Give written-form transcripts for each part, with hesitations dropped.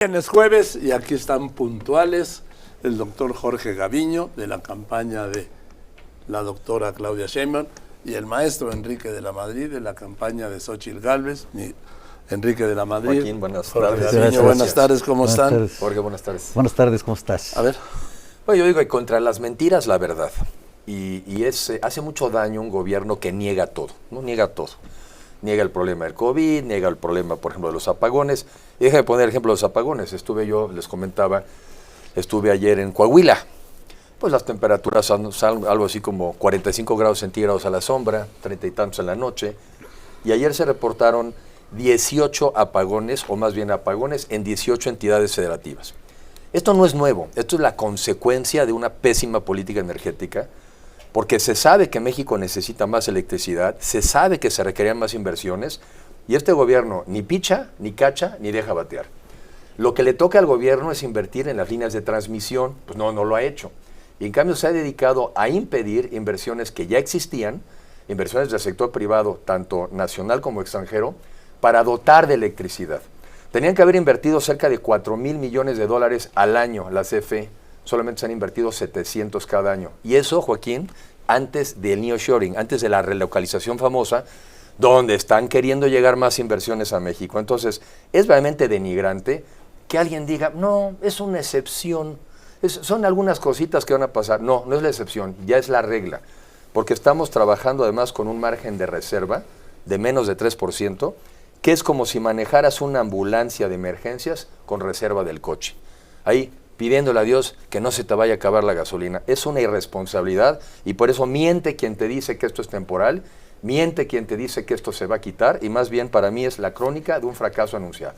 Bien, es jueves y aquí están puntuales el doctor Jorge Gaviño de la campaña de la doctora Claudia Sheinbaum y el maestro Enrique de la Madrid de la campaña de Xóchitl Gálvez. Enrique de la Madrid. Joaquín, buenas Jorge tardes. Gaviño, buenas tardes, ¿cómo Buenas están? tardes. Jorge, buenas tardes. Buenas tardes, ¿cómo estás? A ver. Bueno, yo digo que contra las mentiras, la verdad. Y hace mucho daño un gobierno que niega todo, ¿no? Niega todo. Niega el problema del COVID, niega el problema, por ejemplo, de los apagones. Y déjame poner el ejemplo de los apagones. Les comentaba, estuve ayer en Coahuila. Pues las temperaturas son algo así como 45 grados centígrados a la sombra, 30 y tantos en la noche. Y ayer se reportaron 18 apagones, o más bien apagones, en 18 entidades federativas. Esto no es nuevo, esto es la consecuencia de una pésima política energética, porque se sabe que México necesita más electricidad, se sabe que se requerían más inversiones, y este gobierno ni picha, ni cacha, ni deja batear. Lo que le toca al gobierno es invertir en las líneas de transmisión, pues no lo ha hecho. Y en cambio se ha dedicado a impedir inversiones que ya existían, inversiones del sector privado, tanto nacional como extranjero, para dotar de electricidad. Tenían que haber invertido cerca de 4,000 millones de dólares al año la CFE, solamente se han invertido 700 cada año. Y eso, Joaquín, antes del nearshoring, antes de la relocalización famosa, donde están queriendo llegar más inversiones a México. Entonces, es realmente denigrante que alguien diga, no, es una excepción, son algunas cositas que van a pasar. No, no es la excepción, ya es la regla, porque estamos trabajando además con un margen de reserva de menos de 3%, que es como si manejaras una ambulancia de emergencias con reserva del coche. Ahí, pidiéndole a Dios que no se te vaya a acabar la gasolina. Es una irresponsabilidad y por eso miente quien te dice que esto es temporal, miente quien te dice que esto se va a quitar y más bien para mí es la crónica de un fracaso anunciado.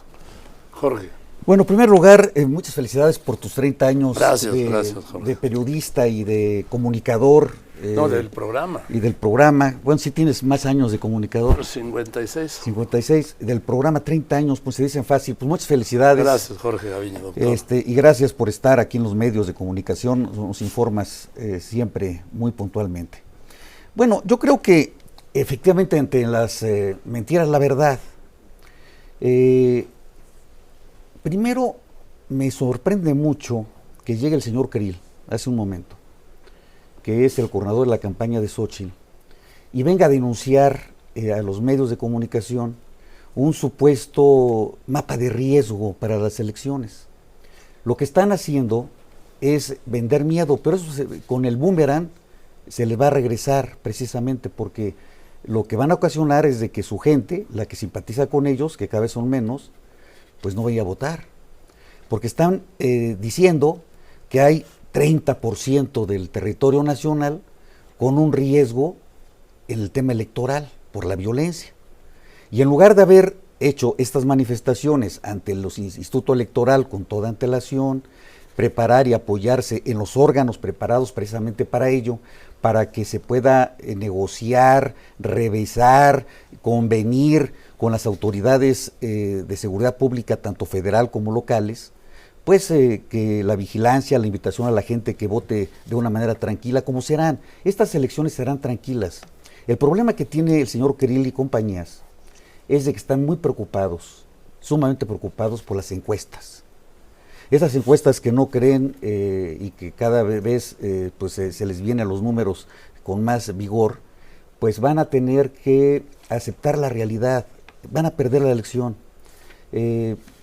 Jorge. Bueno, en primer lugar, muchas felicidades por tus 30 años Gracias, Jorge. de periodista y de comunicador. No, del programa. Y del programa. Bueno, sí tienes más años de comunicador. 56. 56. Del programa, 30 años, pues se dicen fácil. Pues muchas felicidades. Gracias, Jorge Gaviño, doctor. Y gracias por estar aquí en los medios de comunicación. Nos informas siempre muy puntualmente. Bueno, yo creo que efectivamente entre las mentiras, la verdad. Primero, me sorprende mucho que llegue el señor Krill, hace un momento, que es el coordinador de la campaña de Xóchitl, y venga a denunciar a los medios de comunicación un supuesto mapa de riesgo para las elecciones. Lo que están haciendo es vender miedo, pero eso con el boomerang se les va a regresar precisamente porque lo que van a ocasionar es de que su gente, la que simpatiza con ellos, que cada vez son menos, pues no vaya a votar, porque están diciendo que hay 30% del territorio nacional con un riesgo en el tema electoral por la violencia. Y en lugar de haber hecho estas manifestaciones ante el Instituto Electoral con toda antelación, preparar y apoyarse en los órganos preparados precisamente para ello, para que se pueda negociar, revisar, convenir con las autoridades de seguridad pública, tanto federal como locales, pues que la vigilancia, la invitación a la gente que vote de una manera tranquila, como serán. Estas elecciones serán tranquilas. El problema que tiene el señor Krill y compañías es de que están muy preocupados, sumamente preocupados por las encuestas. Esas encuestas que no creen y que cada vez pues se les vienen a los números con más vigor, pues van a tener que aceptar la realidad, van a perder la elección.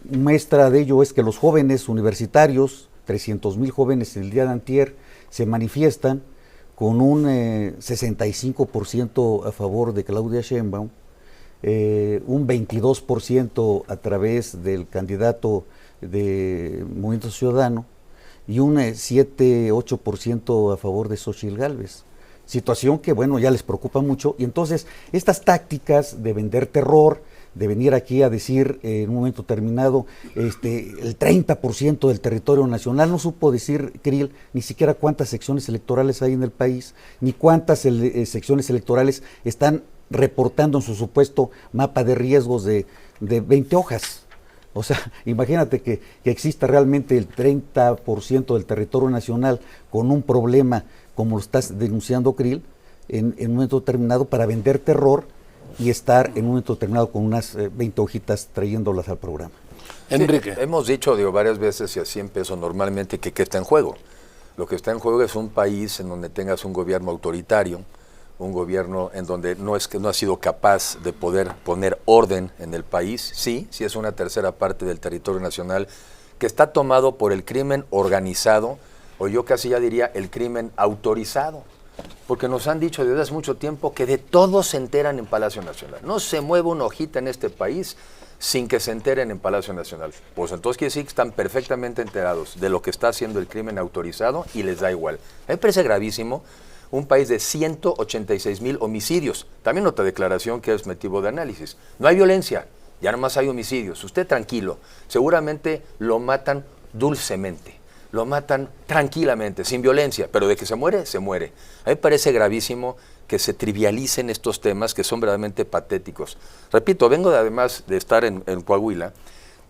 Muestra de ello es que los jóvenes universitarios, 300,000 jóvenes el día de antier, se manifiestan con un 65% a favor de Claudia Sheinbaum, un 22% a través del candidato de Movimiento Ciudadano y un 7-8% a favor de Xóchitl Gálvez. Situación que, bueno, ya les preocupa mucho. Y entonces, estas tácticas de vender terror, de venir aquí a decir en un momento determinado el 30% del territorio nacional, no supo decir Krill ni siquiera cuántas secciones electorales hay en el país, ni cuántas secciones electorales están reportando en su supuesto mapa de riesgos de 20 hojas. O sea, imagínate que exista realmente el 30% del territorio nacional con un problema como lo estás denunciando Krill en un momento determinado para vender terror y estar en un momento determinado con unas 20 hojitas trayéndolas al programa. Enrique. Sí, hemos dicho varias veces y así empezó normalmente que está en juego. Lo que está en juego es un país en donde tengas un gobierno autoritario, un gobierno en donde no ha sido capaz de poder poner orden en el país. Sí es una tercera parte del territorio nacional que está tomado por el crimen organizado, o yo casi ya diría el crimen autorizado. Porque nos han dicho desde hace mucho tiempo que de todo se enteran en Palacio Nacional. No se mueve una hojita en este país sin que se enteren en Palacio Nacional. Pues entonces quiere decir que están perfectamente enterados de lo que está haciendo el crimen autorizado y les da igual. A mí me parece gravísimo un país de 186,000 homicidios. También otra declaración que es motivo de análisis. No hay violencia, ya nomás hay homicidios. Usted tranquilo, seguramente lo matan dulcemente. Lo matan tranquilamente, sin violencia, pero de que se muere, se muere. A mí me parece gravísimo que se trivialicen estos temas que son verdaderamente patéticos. Repito, vengo además de estar en Coahuila,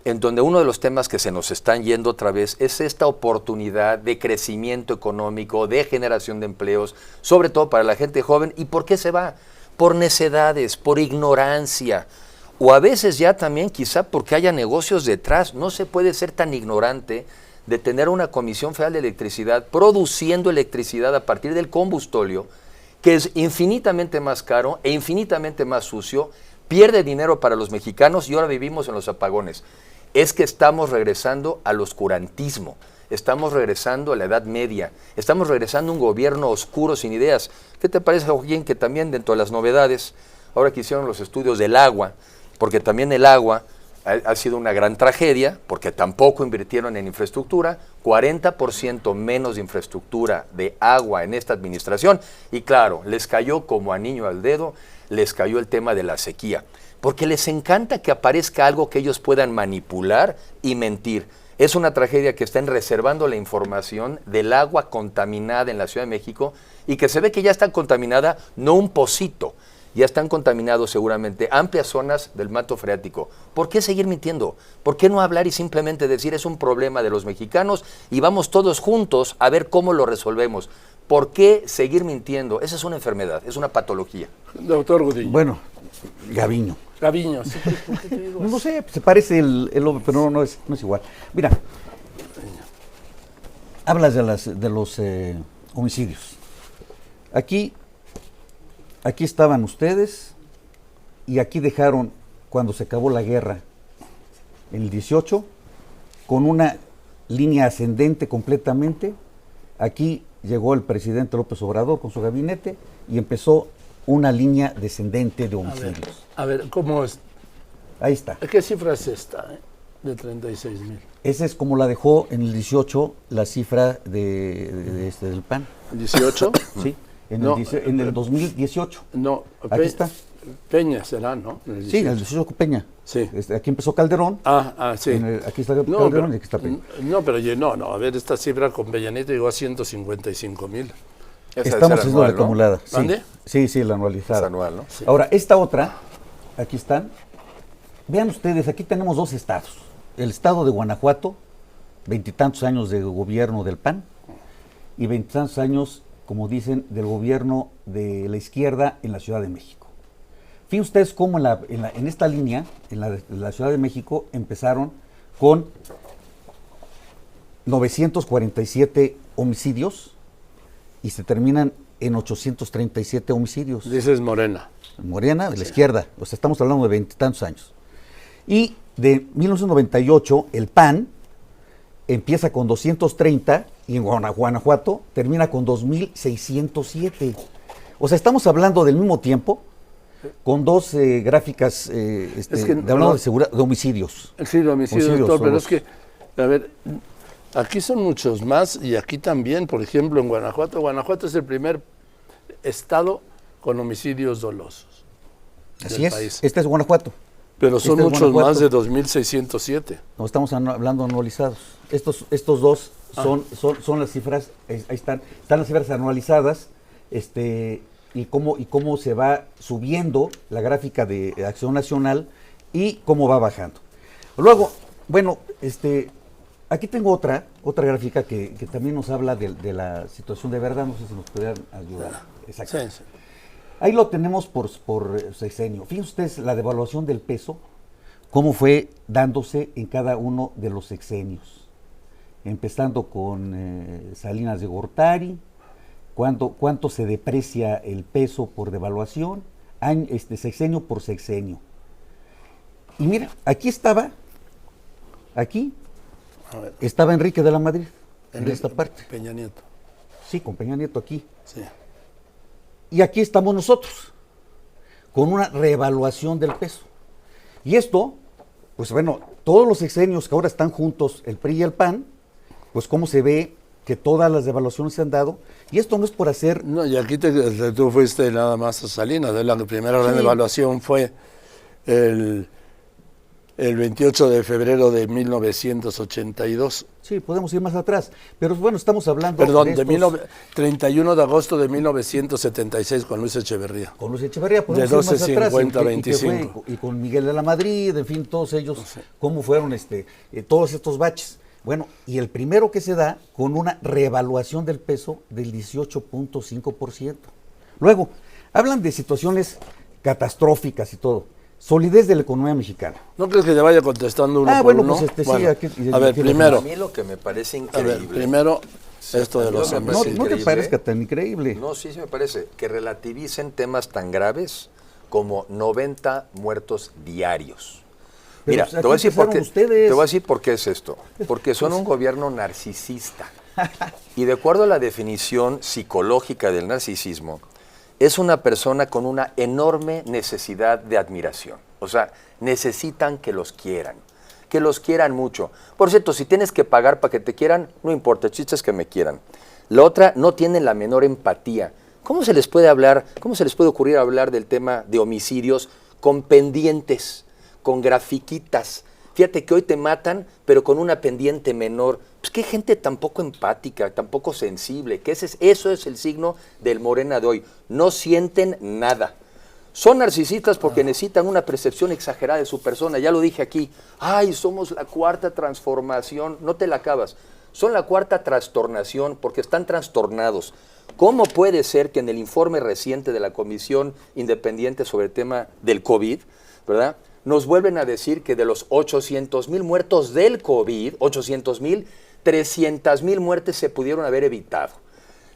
en donde uno de los temas que se nos están yendo otra vez es esta oportunidad de crecimiento económico, de generación de empleos, sobre todo para la gente joven. ¿Y por qué se va? Por necedades, por ignorancia, o a veces ya también quizá porque haya negocios detrás. No se puede ser tan ignorante de tener una Comisión Federal de Electricidad produciendo electricidad a partir del combustóleo, que es infinitamente más caro e infinitamente más sucio, pierde dinero para los mexicanos y ahora vivimos en los apagones. Es que estamos regresando al oscurantismo, estamos regresando a la Edad Media, estamos regresando a un gobierno oscuro sin ideas. ¿Qué te parece, Joaquín, que también dentro de las novedades, ahora que hicieron los estudios del agua, porque también el agua ha sido una gran tragedia, porque tampoco invirtieron en infraestructura, 40% menos de infraestructura de agua en esta administración, y claro, les cayó como anillo al dedo, les cayó el tema de la sequía, porque les encanta que aparezca algo que ellos puedan manipular y mentir. Es una tragedia que estén reservando la información del agua contaminada en la Ciudad de México, y que se ve que ya está contaminada, no un pocito, ya están contaminados seguramente amplias zonas del manto freático. ¿Por qué seguir mintiendo? ¿Por qué no hablar y simplemente decir es un problema de los mexicanos y vamos todos juntos a ver cómo lo resolvemos? ¿Por qué seguir mintiendo? Esa es una enfermedad, es una patología. Doctor Gudiño. Bueno, Gaviño. Gaviño, ¿sí? ¿Por qué te digo No eso? sé, se parece el hombre, pero no es igual. Mira, hablas de los homicidios. Aquí estaban ustedes y aquí dejaron, cuando se acabó la guerra, en el 18, con una línea ascendente completamente. Aquí llegó el presidente López Obrador con su gabinete y empezó una línea descendente de homicidios. A ver, ¿cómo es? Ahí está. ¿Qué cifra es esta, de 36,000? Esa es como la dejó en el 18 la cifra del PAN. ¿18? Sí, No, en el 2018. No, Aquí está. Peña será, ¿no? Sí, en el 18 Peña. Sí. Aquí empezó Calderón. Sí. Aquí está No, Calderón pero, y aquí está Peña. no, pero a ver, esta cifra con Peña Nieto llegó a 155,000. Estamos haciendo la acumulada. Sí. ¿Mande? Sí, la anualizada. Es anual, ¿no? Sí. Ahora, esta otra, aquí están. Vean ustedes, aquí tenemos dos estados. El estado de Guanajuato, 20 y tantos años de gobierno del PAN, y 20 y tantos años, como dicen, del gobierno de la izquierda en la Ciudad de México. Fíjense ustedes cómo en esta línea, en la Ciudad de México, empezaron con 947 homicidios y se terminan en 837 homicidios. Dices Morena. Morena, de la izquierda, o sea, estamos hablando de 20 y tantos años. Y de 1998, el PAN empieza con 230 y en Guanajuato termina con 2,607. O sea, estamos hablando del mismo tiempo, con dos gráficas hablando de seguridad, de homicidios. Sí, de homicidios, doctor, pero los- es que, a ver, aquí son muchos más y aquí también, por ejemplo, en Guanajuato. Guanajuato es el primer estado con homicidios dolosos Así del es, país. este es Guanajuato. Pero son este es muchos Guanajuato. más de 2,607. No estamos hablando anualizados. Estos dos son las cifras, ahí están las cifras anualizadas, y cómo se va subiendo la gráfica de Acción Nacional y cómo va bajando. Luego, bueno, aquí tengo otra gráfica que también nos habla de la situación de verdad, no sé si nos podrían ayudar. Exacto. Sí, sí. Ahí lo tenemos por sexenio. Fíjense ustedes la devaluación del peso, cómo fue dándose en cada uno de los sexenios, empezando con Salinas de Gortari, cuánto se deprecia el peso por devaluación, sexenio por sexenio. Y mira, aquí estaba Enrique de la Madrid, en esta parte. Peña Nieto. Sí, con Peña Nieto aquí. Sí. Y aquí estamos nosotros, con una reevaluación del peso. Y esto, pues bueno, todos los sexenios que ahora están juntos, el PRI y el PAN, pues cómo se ve que todas las devaluaciones se han dado. Y esto no es por hacer... No, y aquí tú fuiste nada más a Salinas. La primera gran devaluación fue el 28 de febrero de 1982. Sí, podemos ir más atrás. Pero bueno, estamos hablando... Perdón, 31 de agosto de 1976 con Luis Echeverría. Con Luis Echeverría, podemos de ir más atrás. 12.50 a 25. Y con Miguel de la Madrid, en fin, todos ellos, cómo fueron todos estos baches. Bueno, y el primero que se da con una reevaluación del peso del 18.5%. Luego, hablan de situaciones catastróficas y todo. Solidez de la economía mexicana. ¿No crees que te vaya contestando uno por bueno, uno? Pues Bueno, sí, aquí, a ver, primero. A mí lo que me parece A increíble. ver, primero, esto de los homicidios. No te parezca tan increíble. No, sí me parece. Que relativicen temas tan graves como 90 muertos diarios. Pero, Mira, pues, te voy a decir por qué es esto. Porque son un gobierno narcisista. Y de acuerdo a la definición psicológica del narcisismo, es una persona con una enorme necesidad de admiración. O sea, necesitan que los quieran mucho. Por cierto, si tienes que pagar para que te quieran, no importa, el chiste es que me quieran. La otra, no tienen la menor empatía. ¿Cómo se les puede ocurrir hablar del tema de homicidios con pendientes, con grafiquitas? Fíjate que hoy te matan, pero con una pendiente menor. Pues qué gente tan poco empática, tan poco sensible. Que eso es el signo del Morena de hoy. No sienten nada. Son narcisistas porque necesitan una percepción exagerada de su persona. Ya lo dije aquí. Ay, somos la cuarta transformación. No te la acabas. Son la cuarta trastornación porque están trastornados. ¿Cómo puede ser que en el informe reciente de la Comisión Independiente sobre el tema del COVID, ¿verdad?, nos vuelven a decir que de los 800,000 muertos del COVID, 800,000, 300,000 muertes se pudieron haber evitado?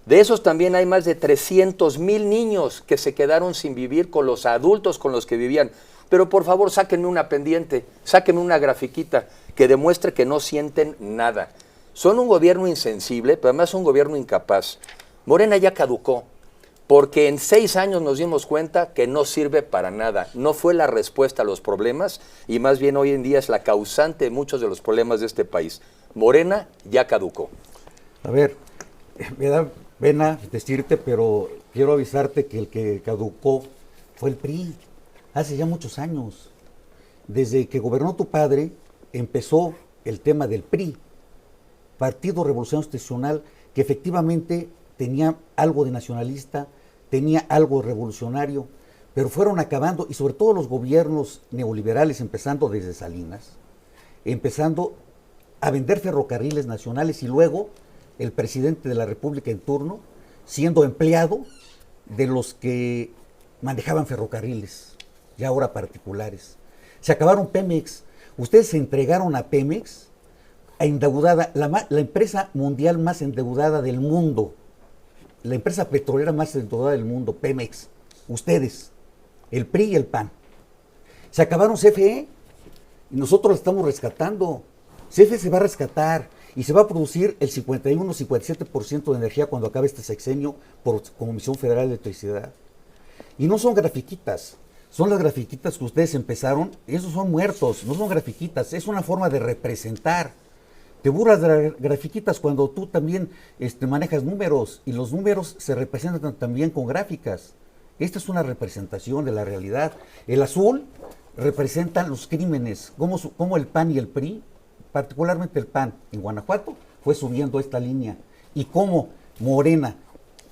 De esos también hay más de 300,000 niños que se quedaron sin vivir con los adultos con los que vivían. Pero por favor, sáquenme una pendiente, sáquenme una grafiquita que demuestre que no sienten nada. Son un gobierno insensible, pero además un gobierno incapaz. Morena ya caducó, porque en 6 años nos dimos cuenta que no sirve para nada. No fue la respuesta a los problemas y más bien hoy en día es la causante de muchos de los problemas de este país. Morena ya caducó. A ver, me da pena decirte, pero quiero avisarte que el que caducó fue el PRI, hace ya muchos años. Desde que gobernó tu padre, empezó el tema del PRI, Partido Revolucionario Institucional, que efectivamente tenía algo de nacionalista, tenía algo revolucionario, pero fueron acabando, y sobre todo los gobiernos neoliberales, empezando desde Salinas, empezando a vender ferrocarriles nacionales y luego el presidente de la República en turno siendo empleado de los que manejaban ferrocarriles, ya ahora particulares. Se acabaron Pemex. Ustedes se entregaron a Pemex, endeudada, la empresa mundial más endeudada del mundo, la empresa petrolera más endeudada del mundo, Pemex. Ustedes, el PRI y el PAN. Se acabaron CFE y nosotros la estamos rescatando. CFE se va a rescatar y se va a producir el 51-57% de energía cuando acabe este sexenio por Comisión Federal de Electricidad. Y no son grafiquitas, son las grafiquitas que ustedes empezaron, esos son muertos, no son grafiquitas, es una forma de representar. Te burlas de las grafiquitas cuando tú también manejas números y los números se representan también con gráficas. Esta es una representación de la realidad. El azul representa los crímenes, como el PAN y el PRI, particularmente el PAN en Guanajuato, fue subiendo esta línea. Y cómo Morena,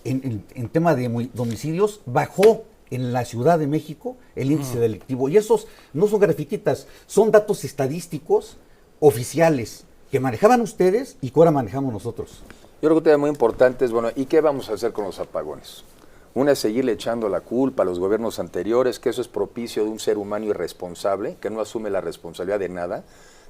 en tema de homicidios, bajó en la Ciudad de México el índice delictivo. Y esos no son grafiquitas, son datos estadísticos oficiales que manejaban ustedes y que ahora manejamos nosotros. Yo creo que un tema muy importante es, bueno, ¿y qué vamos a hacer con los apagones? Una es seguirle echando la culpa a los gobiernos anteriores, que eso es propicio de un ser humano irresponsable, que no asume la responsabilidad de nada.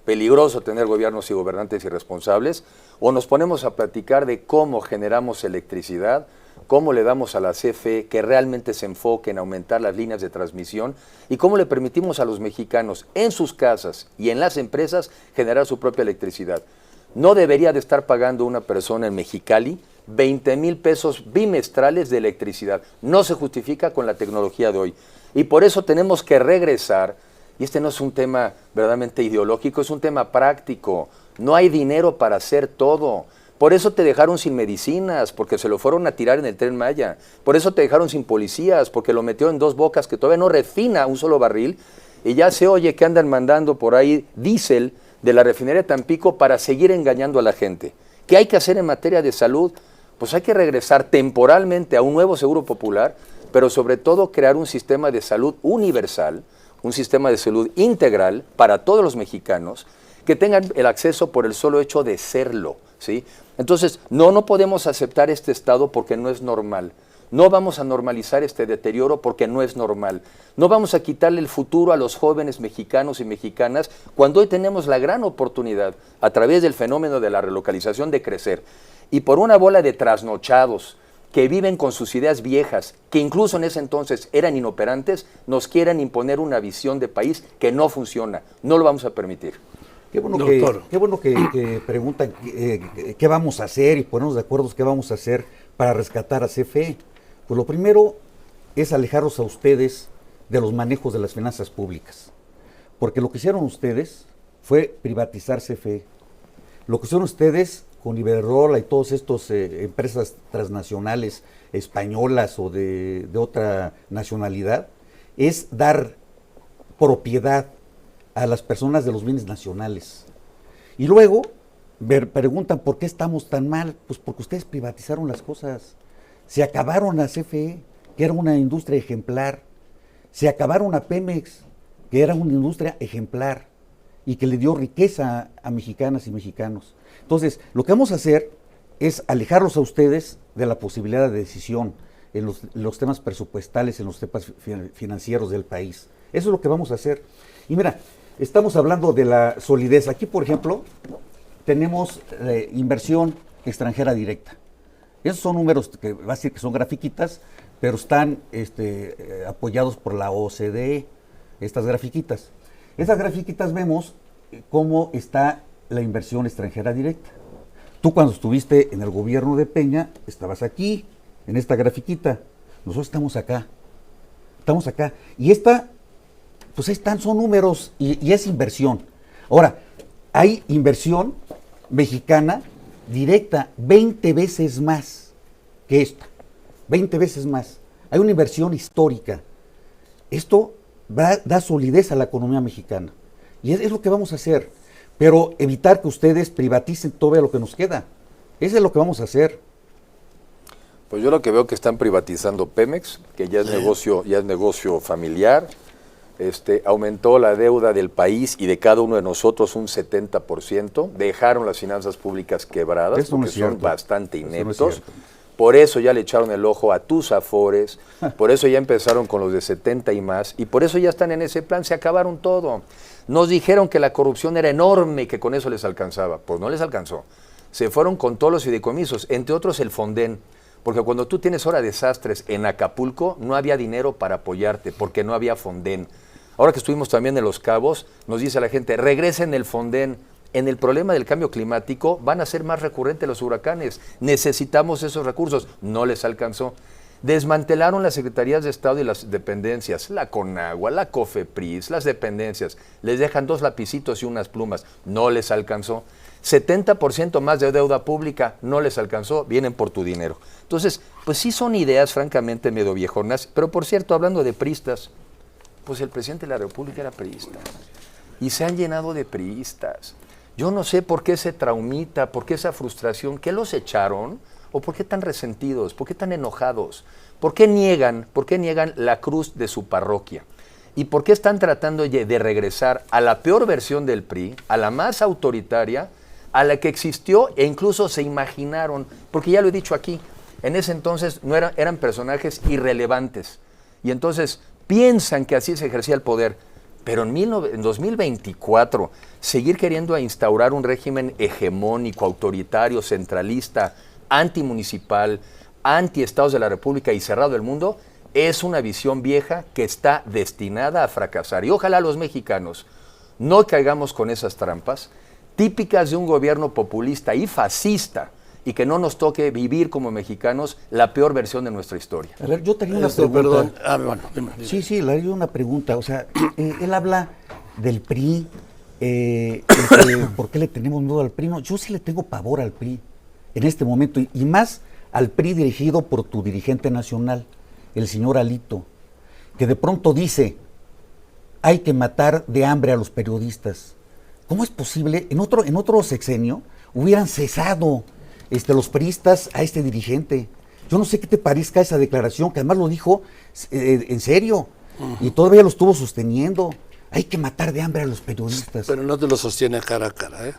Peligroso tener gobiernos y gobernantes irresponsables. O nos ponemos a platicar de cómo generamos electricidad, cómo le damos a la CFE que realmente se enfoque en aumentar las líneas de transmisión y cómo le permitimos a los mexicanos en sus casas y en las empresas generar su propia electricidad. No debería de estar pagando una persona en Mexicali 20,000 pesos bimestrales de electricidad. No se justifica con la tecnología de hoy. Y por eso tenemos que regresar, y este no es un tema verdaderamente ideológico, es un tema práctico. No hay dinero para hacer todo. Por eso te dejaron sin medicinas, porque se lo fueron a tirar en el Tren Maya. Por eso te dejaron sin policías, porque lo metió en Dos Bocas, que todavía no refina un solo barril. Y ya se oye que andan mandando por ahí diésel de la refinería de Tampico para seguir engañando a la gente. ¿Qué hay que hacer en materia de salud? Pues hay que regresar temporalmente a un nuevo seguro popular, pero sobre todo crear un sistema de salud universal, un sistema de salud integral para todos los mexicanos, que tengan el acceso por el solo hecho de serlo, ¿sí? Entonces, no podemos aceptar este estado porque no es normal. No vamos a normalizar este deterioro porque no es normal. No vamos a quitarle el futuro a los jóvenes mexicanos y mexicanas cuando hoy tenemos la gran oportunidad, a través del fenómeno de la relocalización, de crecer. Y por una bola de trasnochados que viven con sus ideas viejas, que incluso en ese entonces eran inoperantes, nos quieren imponer una visión de país que no funciona. No lo vamos a permitir. Qué bueno que preguntan qué vamos a hacer y ponernos de acuerdo qué vamos a hacer para rescatar a CFE. Pues lo primero es alejarlos a ustedes de los manejos de las finanzas públicas. Porque lo que hicieron ustedes fue privatizar CFE. Lo que hicieron ustedes con Iberdrola y todas estas empresas transnacionales españolas o de otra nacionalidad es dar propiedad a las personas de los bienes nacionales. Y luego preguntan por qué estamos tan mal. Pues porque ustedes privatizaron las cosas. Se acabaron a CFE, que era una industria ejemplar. Se acabaron a Pemex, que era una industria ejemplar y que le dio riqueza a mexicanas y mexicanos. Entonces, lo que vamos a hacer es alejarlos a ustedes de la posibilidad de decisión en los temas presupuestales, en los temas financieros del país. Eso es lo que vamos a hacer. Y mira, estamos hablando de la solidez. Aquí, por ejemplo, tenemos inversión extranjera directa. Esos son números que va a decir que son grafiquitas, pero están apoyados por la OCDE, estas grafiquitas. Esas grafiquitas vemos cómo está la inversión extranjera directa. Tú cuando estuviste en el gobierno de Peña, estabas aquí, en esta grafiquita. Nosotros estamos acá. Estamos acá. Y esta, pues ahí están, son números y es inversión. Ahora, hay inversión mexicana directa 20 veces más que esta. 20 veces más. Hay una inversión histórica. Esto da solidez a la economía mexicana. Y es lo que vamos a hacer. Pero evitar que ustedes privaticen todo lo que nos queda. Eso es lo que vamos a hacer. Pues yo lo que veo que están privatizando Pemex, que ya es negocio familiar. Aumentó la deuda del país y de cada uno de nosotros un 70%. Dejaron las finanzas públicas quebradas, eso porque no es cierto. son bastante ineptos. No es por eso ya le echaron el ojo a tus afores, por eso ya empezaron con los de 70 y más, y por eso ya están en ese plan, se acabaron todo. Nos dijeron que la corrupción era enorme y que con eso les alcanzaba. Pues no les alcanzó. Se fueron con todos los fideicomisos, entre otros el Fonden. Porque cuando tú tienes ahora desastres en Acapulco, no había dinero para apoyarte, porque no había Fonden. Ahora que estuvimos también en Los Cabos, nos dice la gente, regresen el Fonden. En el problema del cambio climático van a ser más recurrentes los huracanes. Necesitamos esos recursos. No les alcanzó. Desmantelaron las secretarías de Estado y las dependencias, la Conagua, la COFEPRIS, las dependencias. Les dejan 2 lapicitos y unas plumas. No les alcanzó. 70% más de deuda pública, no les alcanzó, vienen por tu dinero. Entonces, pues sí son ideas francamente medio viejonas, pero por cierto, hablando de priistas, pues el presidente de la República era priista. Y se han llenado de priistas. Yo no sé por qué ese traumita, por qué esa frustración, ¿qué los echaron? ¿O por qué tan resentidos? ¿Por qué tan enojados? ¿Por qué niegan la cruz de su parroquia? ¿Y por qué están tratando de regresar a la peor versión del PRI, a la más autoritaria, a la que existió e incluso se imaginaron? Porque ya lo he dicho aquí, En ese entonces eran personajes irrelevantes. Y entonces piensan que así se ejercía el poder. Pero en 2024, seguir queriendo instaurar un régimen hegemónico, autoritario, centralista, antimunicipal, anti-estados de la República y cerrado del mundo, es una visión vieja que está destinada a fracasar. Y ojalá los mexicanos no caigamos con esas trampas típicas de un gobierno populista y fascista, y que no nos toque vivir como mexicanos la peor versión de nuestra historia. A ver, yo tenía una pregunta. Perdón. Bueno, dime. Sí, le haría una pregunta. O sea, él habla del PRI, ¿por qué le tenemos miedo al PRI? No, yo sí le tengo pavor al PRI en este momento, y más al PRI dirigido por tu dirigente nacional, el señor Alito, que de pronto dice, hay que matar de hambre a los periodistas. ¿Cómo es posible? En otro sexenio hubieran cesado los priistas a este dirigente. Yo no sé qué te parezca esa declaración, que además lo dijo en serio, y todavía lo estuvo sosteniendo. Hay que matar de hambre a los periodistas. Pero no te lo sostiene cara a cara, ¿eh?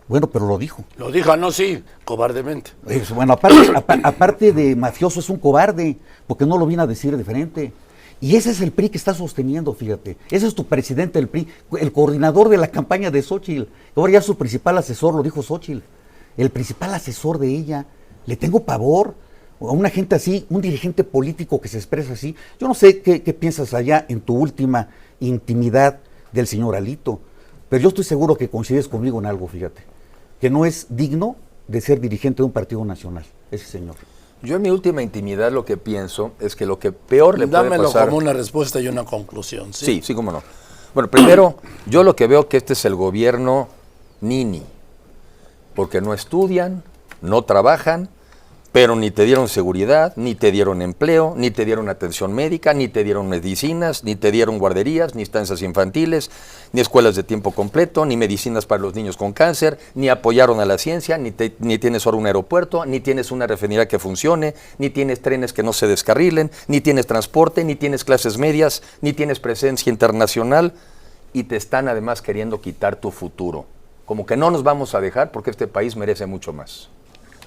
Bueno, pero lo dijo. Lo dijo, no, sí, cobardemente. Bueno, aparte de mafioso, es un cobarde, porque no lo viene a decir de frente. Y ese es el PRI que está sosteniendo, fíjate. Ese es tu presidente del PRI, el coordinador de la campaña de Xóchitl. Ahora ya su principal asesor, lo dijo Xóchitl. El principal asesor de ella. Le tengo pavor a una gente así, un dirigente político que se expresa así. Yo no sé qué piensas allá en tu última intimidad del señor Alito, pero yo estoy seguro que coincides conmigo en algo, fíjate, que no es digno de ser dirigente de un partido nacional, ese señor. Yo en mi última intimidad lo que pienso es que lo que peor le puede Dámelo pasar... como una respuesta y una conclusión. Sí, cómo no. Bueno, primero, yo lo que veo que este es el gobierno nini, porque no estudian, no trabajan, pero ni te dieron seguridad, ni te dieron empleo, ni te dieron atención médica, ni te dieron medicinas, ni te dieron guarderías, ni estancias infantiles, ni escuelas de tiempo completo, ni medicinas para los niños con cáncer, ni apoyaron a la ciencia, ni tienes ahora un aeropuerto, ni tienes una refinería que funcione, ni tienes trenes que no se descarrilen, ni tienes transporte, ni tienes clases medias, ni tienes presencia internacional, y te están además queriendo quitar tu futuro. Como que no nos vamos a dejar porque este país merece mucho más.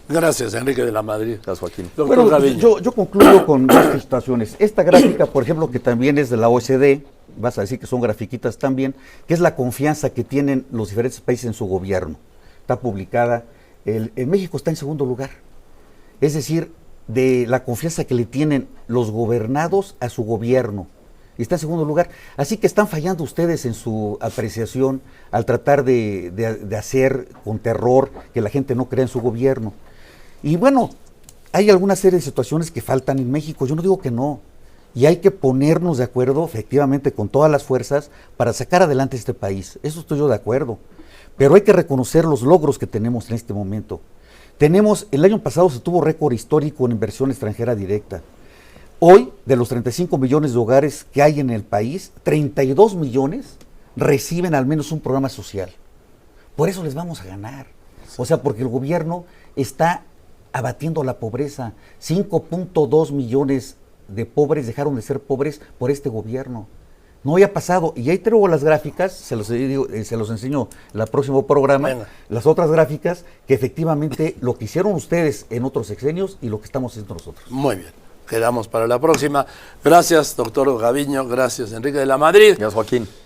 Gracias, Enrique de la Madrid. Gracias, Joaquín. Bueno, yo concluyo con dos situaciones. Esta gráfica, por ejemplo, que también es de la OECD, vas a decir que son grafiquitas también, que es la confianza que tienen los diferentes países en su gobierno. Está publicada. En México está en segundo lugar. Es decir, de la confianza que le tienen los gobernados a su gobierno. Y está en segundo lugar. Así que están fallando ustedes en su apreciación al tratar de hacer con terror que la gente no crea en su gobierno. Y bueno, hay alguna serie de situaciones que faltan en México, yo no digo que no, y hay que ponernos de acuerdo efectivamente con todas las fuerzas para sacar adelante este país, eso estoy yo de acuerdo, pero hay que reconocer los logros que tenemos en este momento. El año pasado se tuvo récord histórico en inversión extranjera directa. Hoy, de los 35 millones de hogares que hay en el país, 32 millones reciben al menos un programa social. Por eso les vamos a ganar, o sea, porque el gobierno está abatiendo la pobreza. 5.2 millones de pobres dejaron de ser pobres por este gobierno. No había pasado. Y ahí traigo las gráficas, se los enseño en el próximo programa. Venga. Las otras gráficas que efectivamente lo que hicieron ustedes en otros sexenios y lo que estamos haciendo nosotros. Muy bien. Quedamos para la próxima. Gracias, doctor Gaviño. Gracias, Enrique de la Madrid. Gracias, Joaquín.